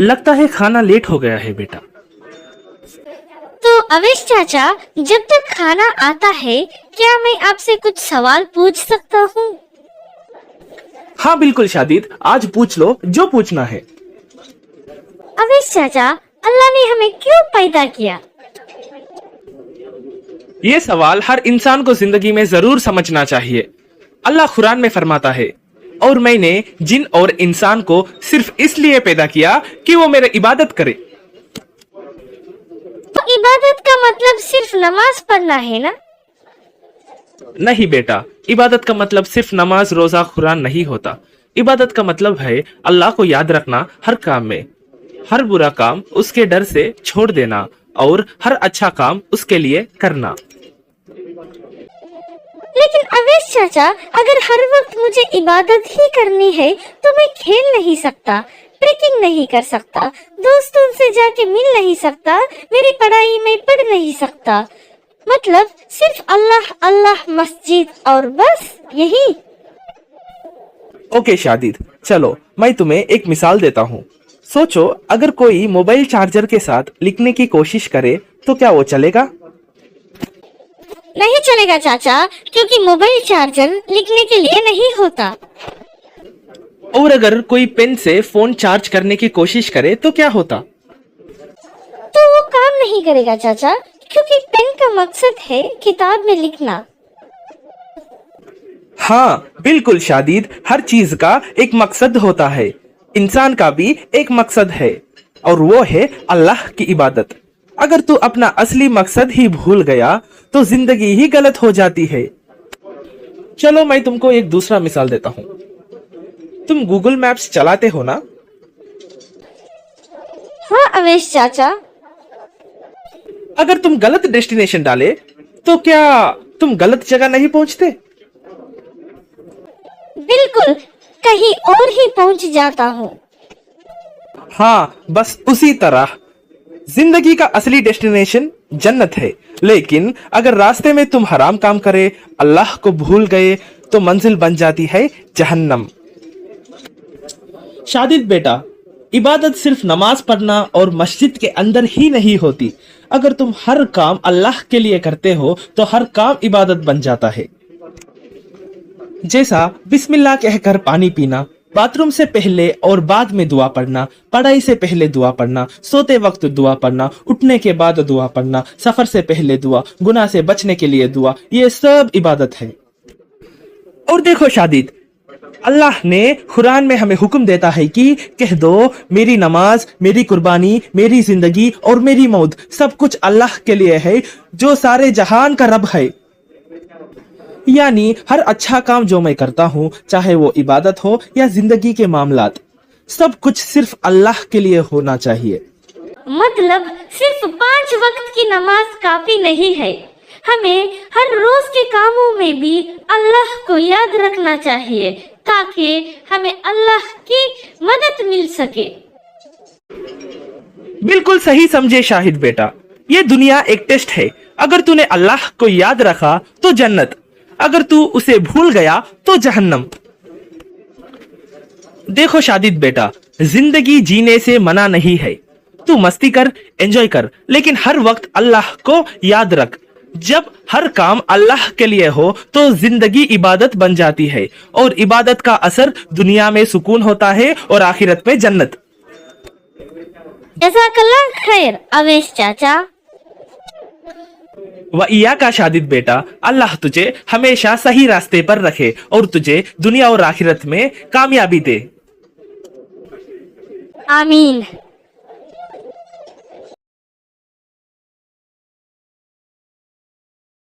लगता है खाना लेट हो गया है बेटा। तो अवेश चाचा, जब तक खाना आता है क्या मैं आपसे कुछ सवाल पूछ सकता हूँ? हाँ बिल्कुल शादिद, आज पूछ लो जो पूछना है। अवेश चाचा, अल्लाह ने हमें क्यों पैदा किया? ये सवाल हर इंसान को जिंदगी में जरूर समझना चाहिए। अल्लाह कुरान में फरमाता है, और मैंने जिन और इंसान को सिर्फ इसलिए पैदा किया कि वो मेरी इबादत करे। तो इबादत का मतलब सिर्फ नमाज पढ़ना है ना? नहीं बेटा, इबादत का मतलब सिर्फ नमाज रोजा कुरान नहीं होता। इबादत का मतलब है अल्लाह को याद रखना हर काम में, हर बुरा काम उसके डर से छोड़ देना और हर अच्छा काम उसके लिए करना। लेकिन अवेश चाचा, अगर हर वक्त मुझे इबादत ही करनी है तो मैं खेल नहीं सकता, ट्रेकिंग नहीं कर सकता, दोस्तों से जाके मिल नहीं सकता, मेरी पढ़ाई में पढ़ नहीं सकता। मतलब सिर्फ अल्लाह अल्लाह, मस्जिद और बस यही। ओके शादिद, चलो मैं तुम्हें एक मिसाल देता हूँ। सोचो अगर कोई मोबाइल चार्जर के साथ लिखने की कोशिश करे तो क्या वो चलेगा? नहीं चलेगा चाचा, क्योंकि मोबाइल चार्जर लिखने के लिए नहीं होता। और अगर कोई पेन से फोन चार्ज करने की कोशिश करे तो क्या होता? तो वो काम नहीं करेगा चाचा, क्योंकि पेन का मकसद है किताब में लिखना। हाँ बिल्कुल शादिद, हर चीज का एक मकसद होता है। इंसान का भी एक मकसद है और वो है अल्लाह की इबादत। अगर तू अपना असली मकसद ही भूल गया तो जिंदगी ही गलत हो जाती है। चलो मैं तुमको एक दूसरा मिसाल देता हूँ। तुम गूगल मैप्स चलाते हो ना? हाँ अवेश चाचा। अगर तुम गलत डेस्टिनेशन डाले तो क्या तुम गलत जगह नहीं पहुंचते? बिल्कुल, कहीं और ही पहुंच जाता हूँ। हाँ बस उसी तरह जिंदगी का असली डेस्टिनेशन जन्नत है, लेकिन अगर रास्ते में तुम हराम काम करे, अल्लाह को भूल गए तो मंजिल बन जाती है जहन्नम। शादिद बेटा, इबादत सिर्फ नमाज पढ़ना और मस्जिद के अंदर ही नहीं होती। अगर तुम हर काम अल्लाह के लिए करते हो तो हर काम इबादत बन जाता है। जैसा बिस्मिल्लाह कहकर पानी पीना, बाथरूम से पहले और बाद में दुआ पढ़ना, पढ़ाई से पहले दुआ पढ़ना, सोते वक्त दुआ पढ़ना, उठने के बाद दुआ पढ़ना, सफर से पहले दुआ, गुनाह से बचने के लिए दुआ, ये सब इबादत है। और देखो शादिद, अल्लाह ने कुरान में हमें हुक्म देता है कि कह दो मेरी नमाज, मेरी कुर्बानी, मेरी जिंदगी और मेरी मौत सब कुछ अल्लाह के लिए है जो सारे जहान का रब है। यानी हर अच्छा काम जो मैं करता हूँ, चाहे वो इबादत हो या जिंदगी के मामलात, सब कुछ सिर्फ अल्लाह के लिए होना चाहिए। मतलब सिर्फ 5 वक्त की नमाज काफी नहीं है, हमें हर रोज के कामों में भी अल्लाह को याद रखना चाहिए ताकि हमें अल्लाह की मदद मिल सके। बिल्कुल सही समझे शाहिद बेटा, ये दुनिया एक टेस्ट है। अगर तूने अल्लाह को याद रखा तो जन्नत, अगर तू उसे भूल गया तो जहन्नम। देखो शादिद बेटा, जिंदगी जीने से मना नहीं है। तू मस्ती कर, एंजॉय कर, लेकिन हर वक्त अल्लाह को याद रख। जब हर काम अल्लाह के लिए हो तो जिंदगी इबादत बन जाती है और इबादत का असर दुनिया में सुकून होता है और आखिरत में जन्नत। जज़ाकल्लाह खैर अवेश चाचा। वइया का शादिद बेटा, अल्लाह तुझे हमेशा सही रास्ते पर रखे और तुझे दुनिया और आखिरत में कामयाबी दे। आमीन।